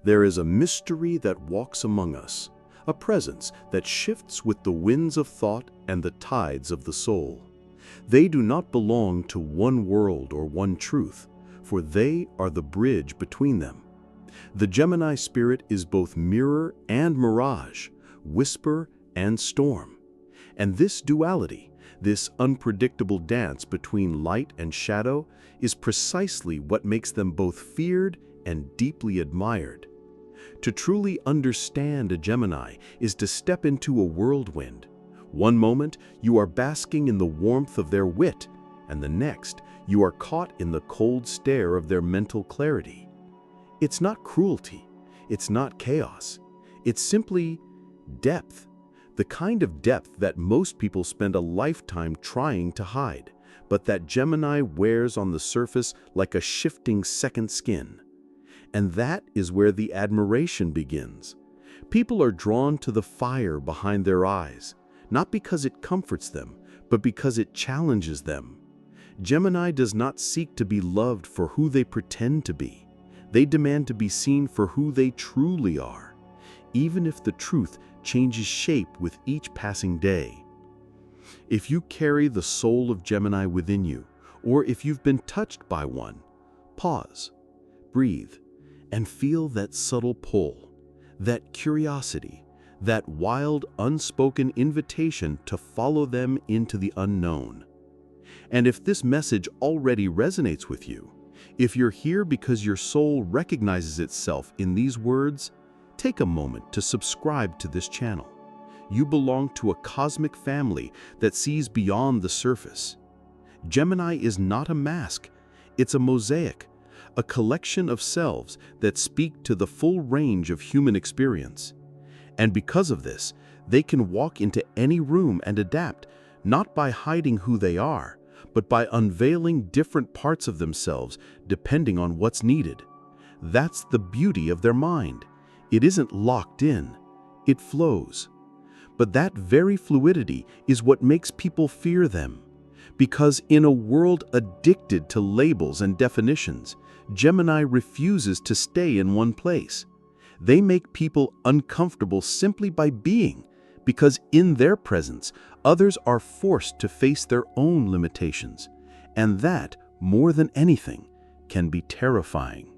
There is a mystery that walks among us, a presence that shifts with the winds of thought and the tides of the soul. They do not belong to one world or one truth, for they are the bridge between them. The Gemini spirit is both mirror and mirage, whisper and storm. And this duality, this unpredictable dance between light and shadow, is precisely what makes them both feared and deeply admired. To truly understand a Gemini is to step into a whirlwind. One moment, you are basking in the warmth of their wit, and the next, you are caught in the cold stare of their mental clarity. It's not cruelty, it's not chaos, it's simply depth. The kind of depth that most people spend a lifetime trying to hide, but that Gemini wears on the surface like a shifting second skin. And that is where the admiration begins. People are drawn to the fire behind their eyes, not because it comforts them, but because it challenges them. Gemini does not seek to be loved for who they pretend to be. They demand to be seen for who they truly are, even if the truth changes shape with each passing day. If you carry the soul of Gemini within you, or if you've been touched by one, pause, breathe, and feel that subtle pull, that curiosity, that wild, unspoken invitation to follow them into the unknown. And if this message already resonates with you, if you're here because your soul recognizes itself in these words, take a moment to subscribe to this channel. You belong to a cosmic family that sees beyond the surface. Gemini is not a mask, it's a mosaic, a collection of selves that speak to the full range of human experience. And because of this, they can walk into any room and adapt, not by hiding who they are, but by unveiling different parts of themselves depending on what's needed. That's the beauty of their mind. It isn't locked in, it flows. But that very fluidity is what makes people fear them. Because in a world addicted to labels and definitions, Gemini refuses to stay in one place. They make people uncomfortable simply by being, because in their presence, others are forced to face their own limitations. And that, more than anything, can be terrifying.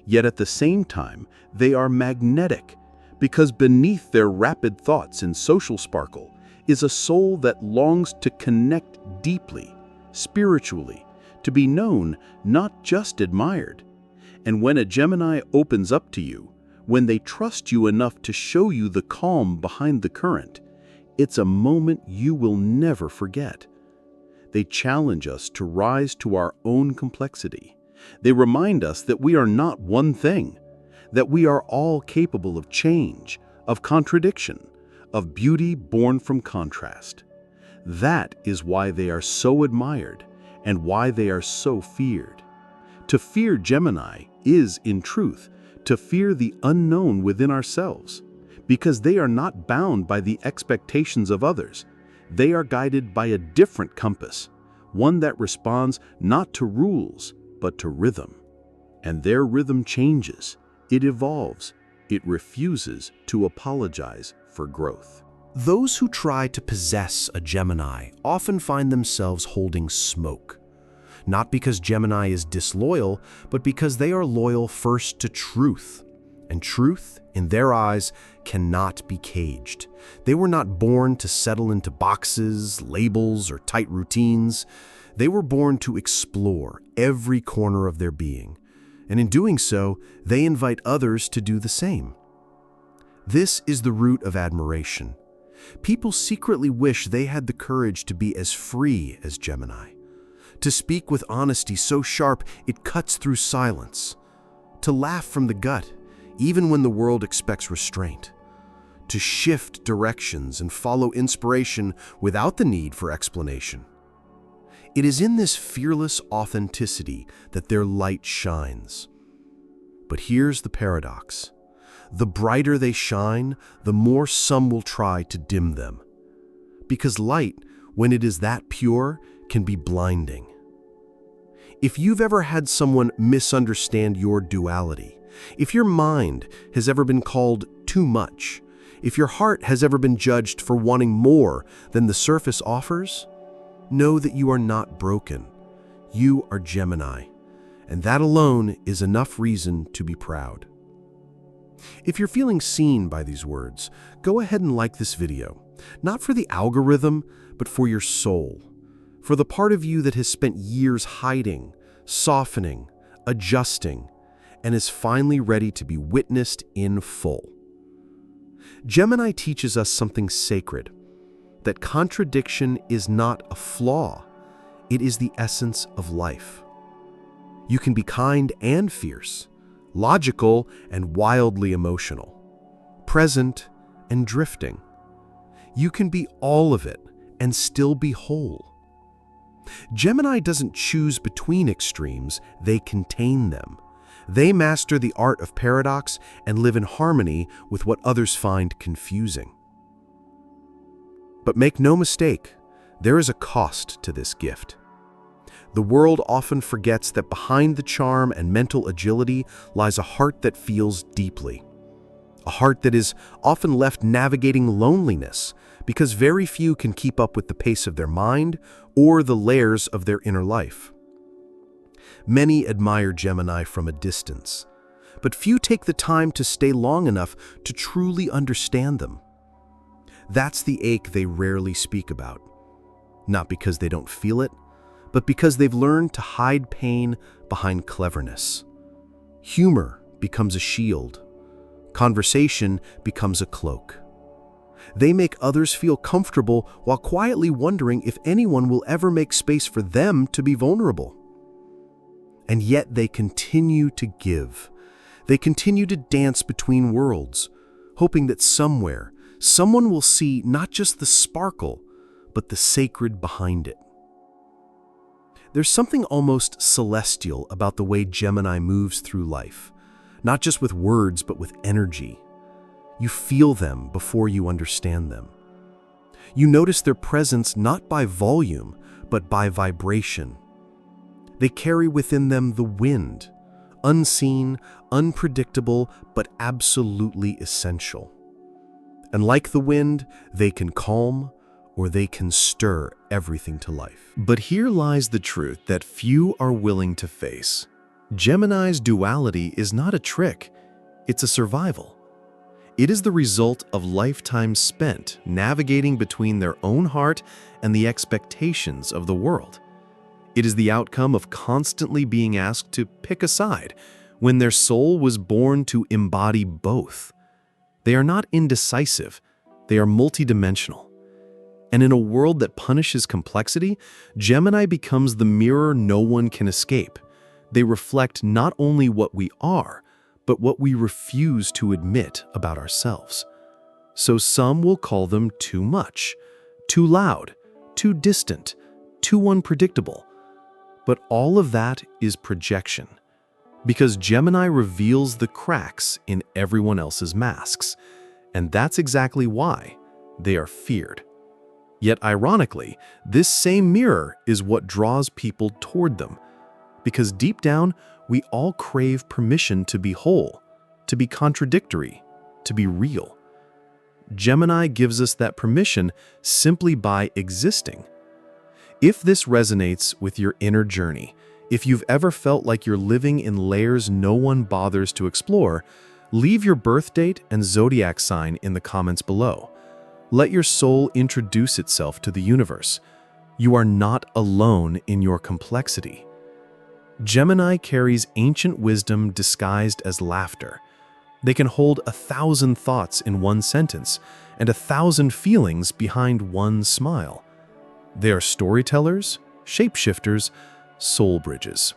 Yet at the same time, they are magnetic, because beneath their rapid thoughts and social sparkle is a soul that longs to connect deeply, spiritually, to be known, not just admired. And when a Gemini opens up to you, when they trust you enough to show you the calm behind the current, it's a moment you will never forget. They challenge us to rise to our own complexity. They remind us that we are not one thing, that we are all capable of change, of contradiction, of beauty born from contrast. That is why they are so admired and why they are so feared. To fear Gemini is, in truth, to fear the unknown within ourselves, because they are not bound by the expectations of others. They are guided by a different compass, one that responds not to rules, but to rhythm. And their rhythm changes, it evolves, it refuses to apologize for growth. Those who try to possess a Gemini often find themselves holding smoke. Not because Gemini is disloyal, but because they are loyal first to truth. And truth, in their eyes, cannot be caged. They were not born to settle into boxes, labels, or tight routines. They were born to explore every corner of their being. And in doing so, they invite others to do the same. This is the root of admiration. People secretly wish they had the courage to be as free as Gemini. To speak with honesty so sharp it cuts through silence. To laugh from the gut, even when the world expects restraint. To shift directions and follow inspiration without the need for explanation. It is in this fearless authenticity that their light shines. But here's the paradox. The brighter they shine, the more some will try to dim them. Because light, when it is that pure, can be blinding. If you've ever had someone misunderstand your duality, If your mind has ever been called too much, if your heart has ever been judged for wanting more than the surface offers, know that you are not broken. You are Gemini, and that alone is enough reason to be proud. If you're feeling seen by these words, go ahead and like this video, not for the algorithm, but for your soul, for the part of you that has spent years hiding, softening, adjusting, and is finally ready to be witnessed in full. Gemini teaches us something sacred, that contradiction is not a flaw, it is the essence of life. You can be kind and fierce, logical and wildly emotional, present and drifting. You can be all of it and still be whole. Gemini doesn't choose between extremes, they contain them. They master the art of paradox and live in harmony with what others find confusing. But make no mistake, there is a cost to this gift. The world often forgets that behind the charm and mental agility lies a heart that feels deeply. A heart that is often left navigating loneliness because very few can keep up with the pace of their mind or the layers of their inner life. Many admire Gemini from a distance, but few take the time to stay long enough to truly understand them. That's the ache they rarely speak about, not because they don't feel it, but because they've learned to hide pain behind cleverness. Humor becomes a shield. Conversation becomes a cloak. They make others feel comfortable while quietly wondering if anyone will ever make space for them to be vulnerable. And yet they continue to give. They continue to dance between worlds, hoping that somewhere, someone will see not just the sparkle, but the sacred behind it. There's something almost celestial about the way Gemini moves through life, not just with words, but with energy. You feel them before you understand them. You notice their presence not by volume, but by vibration. They carry within them the wind, unseen, unpredictable, but absolutely essential. And like the wind, they can calm or they can stir everything to life. But here lies the truth that few are willing to face. Gemini's duality is not a trick, it's a survival. It is the result of lifetimes spent navigating between their own heart and the expectations of the world. It is the outcome of constantly being asked to pick a side when their soul was born to embody both. They are not indecisive, they are multidimensional. And in a world that punishes complexity, Gemini becomes the mirror no one can escape. They reflect not only what we are, but what we refuse to admit about ourselves. So some will call them too much, too loud, too distant, too unpredictable. But all of that is projection, because Gemini reveals the cracks in everyone else's masks, and that's exactly why they are feared. Yet ironically, this same mirror is what draws people toward them, because deep down, we all crave permission to be whole, to be contradictory, to be real. Gemini gives us that permission simply by existing. If this resonates with your inner journey, if you've ever felt like you're living in layers no one bothers to explore, leave your birth date and zodiac sign in the comments below. Let your soul introduce itself to the universe. You are not alone in your complexity. Gemini carries ancient wisdom disguised as laughter. They can hold 1,000 thoughts in one sentence and 1,000 feelings behind one smile. They are storytellers, shapeshifters, soul bridges.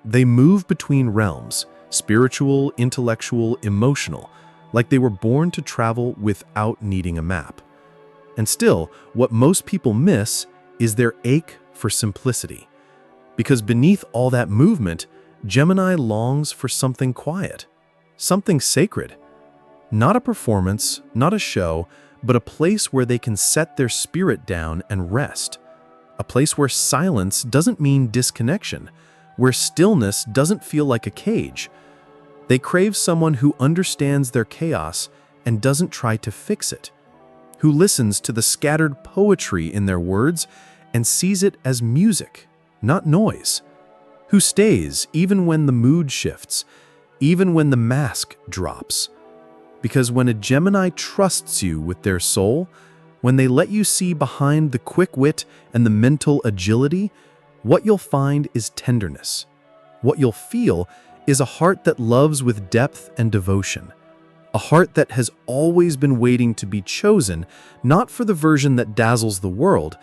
They move between realms, spiritual, intellectual, emotional, like they were born to travel without needing a map. And still, what most people miss is their ache for simplicity. Because beneath all that movement, Gemini longs for something quiet, something sacred. Not a performance, not a show, but a place where they can set their spirit down and rest. A place where silence doesn't mean disconnection, where stillness doesn't feel like a cage. They crave someone who understands their chaos and doesn't try to fix it, who listens to the scattered poetry in their words and sees it as music, not noise, who stays even when the mood shifts, even when the mask drops. Because when a Gemini trusts you with their soul, when they let you see behind the quick wit and the mental agility, what you'll find is tenderness. What you'll feel is a heart that loves with depth and devotion. A heart that has always been waiting to be chosen, not for the version that dazzles the world,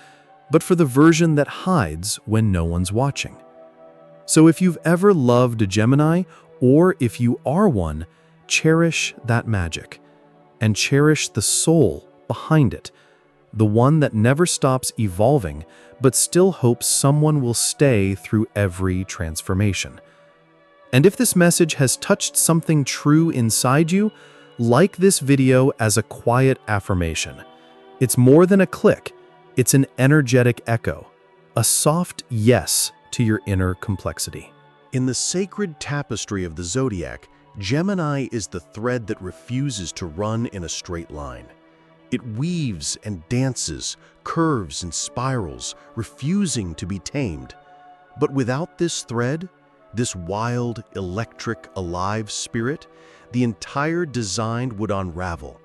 but for the version that hides when no one's watching. So if you've ever loved a Gemini, or if you are one, cherish that magic, and cherish the soul behind it, the one that never stops evolving, but still hopes someone will stay through every transformation. And if this message has touched something true inside you, like this video as a quiet affirmation. It's more than a click, it's an energetic echo, a soft yes to your inner complexity. In the sacred tapestry of the Zodiac, Gemini is the thread that refuses to run in a straight line. It weaves and dances, curves and spirals, refusing to be tamed. But without this thread, this wild, electric, alive spirit, the entire design would unravel.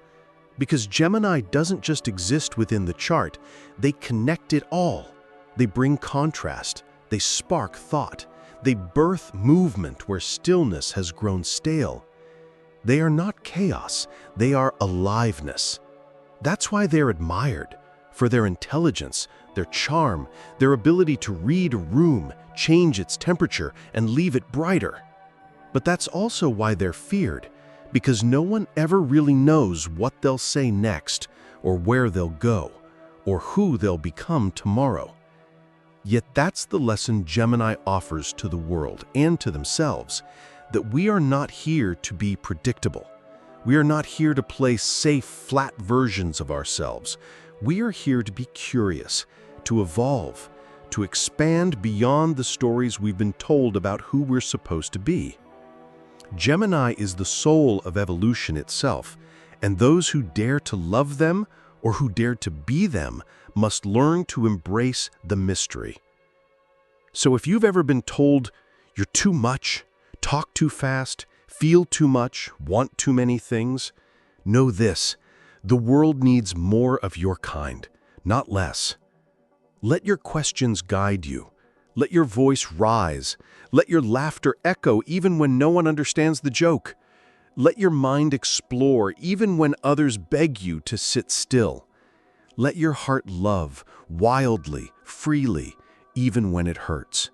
Because Gemini doesn't just exist within the chart, they connect it all. They bring contrast, they spark thought, they birth movement where stillness has grown stale. They are not chaos, they are aliveness. That's why they're admired, for their intelligence, their charm, their ability to read a room, change its temperature, and leave it brighter. But that's also why they're feared, because no one ever really knows what they'll say next, or where they'll go, or who they'll become tomorrow. Yet that's the lesson Gemini offers to the world and to themselves, that we are not here to be predictable. We are not here to play safe, flat versions of ourselves. We are here to be curious, to evolve, to expand beyond the stories we've been told about who we're supposed to be. Gemini is the soul of evolution itself, and those who dare to love them or who dare to be them must learn to embrace the mystery. So if you've ever been told you're too much, talk too fast, feel too much, want too many things, know this: the world needs more of your kind, not less. Let your questions guide you. Let your voice rise. Let your laughter echo even when no one understands the joke. Let your mind explore even when others beg you to sit still. Let your heart love wildly, freely, even when it hurts.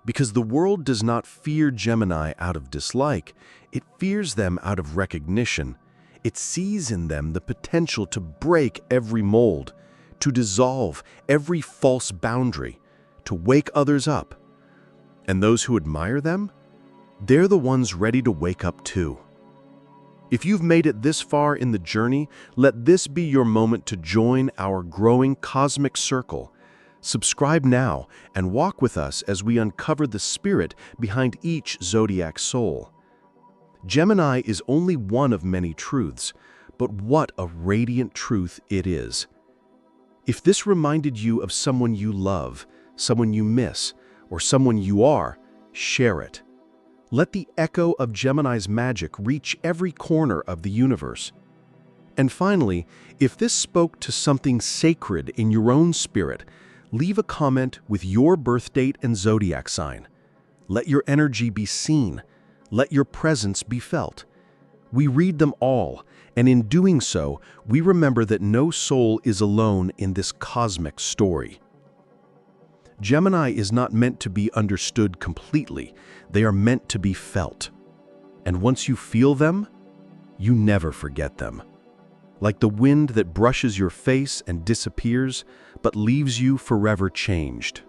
Because the world does not fear Gemini out of dislike, it fears them out of recognition. It sees in them the potential to break every mold, to dissolve every false boundary, to wake others up. And those who admire them, they're the ones ready to wake up too. If you've made it this far in the journey, let this be your moment to join our growing cosmic circle. Subscribe now and walk with us as we uncover the spirit behind each zodiac soul. Gemini is only one of many truths, but what a radiant truth it is. If this reminded you of someone you love, someone you miss, or someone you are, share it. Let the echo of Gemini's magic reach every corner of the universe. And finally, if this spoke to something sacred in your own spirit, leave a comment with your birth date and zodiac sign. Let your energy be seen. Let your presence be felt. We read them all, and in doing so, we remember that no soul is alone in this cosmic story. Gemini is not meant to be understood completely. They are meant to be felt. And once you feel them, you never forget them. Like the wind that brushes your face and disappears, but leaves you forever changed.